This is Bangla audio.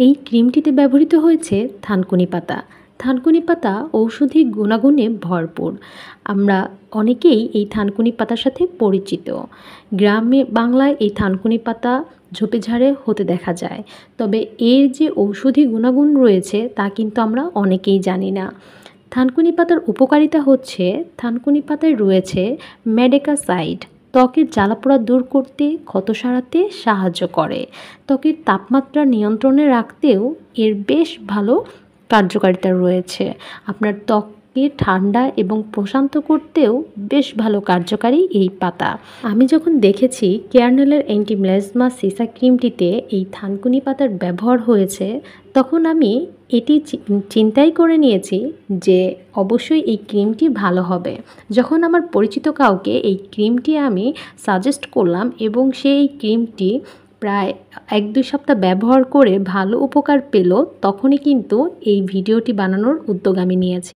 এই ক্রিমটিতে ব্যবহৃত হয়েছে থানকুনি পাতা। থানকুনি পাতা ঔষধি গুণাগুণে ভরপুর। আমরা অনেকেই এই থানকুনি পাতার সাথে পরিচিত। গ্রামে বাংলায় এই থানকুনি পাতা ঝোপেঝাড়ে হতে দেখা যায়। তবে এর যে ঔষধি গুণাগুণ রয়েছে তা কিন্তু আমরা অনেকেই জানি না। থানকুনি পাতার উপকারিতা হচ্ছে, থানকুনি পাতায় রয়েছে মেডেকাসাইড, ত্বকের জ্বালাপোড়া দূর করতে, ক্ষত সারাতে সাহায্য করে। ত্বকের তাপমাত্রা নিয়ন্ত্রণে রাখতেও এর বেশ ভালো কার্যকারিতা রয়েছে। আপনার ত্বককে ঠান্ডা এবং প্রশান্ত করতেও বেশ ভালো কার্যকারী এই পাতা। আমি যখন দেখেছি কেয়ারনেলের অ্যান্টি-মেলাসমা সিসা ক্রিমটিতে এই থানকুনি পাতার ব্যবহার হয়েছে, তখন আমি এটি চিন্তাই করে নিয়েছি যে অবশ্যই এই ক্রিমটি ভালো হবে। যখন আমার পরিচিত কাউকে এই ক্রিমটি আমি সাজেস্ট করলাম এবং সে এই ক্রিমটি প্রায় 1-2 সপ্তাহ ব্যবহার করে ভালো উপকার পেল, তখনই কিন্তু এই ভিডিওটি বানানোর উদ্যোগ আমি নিয়েছি।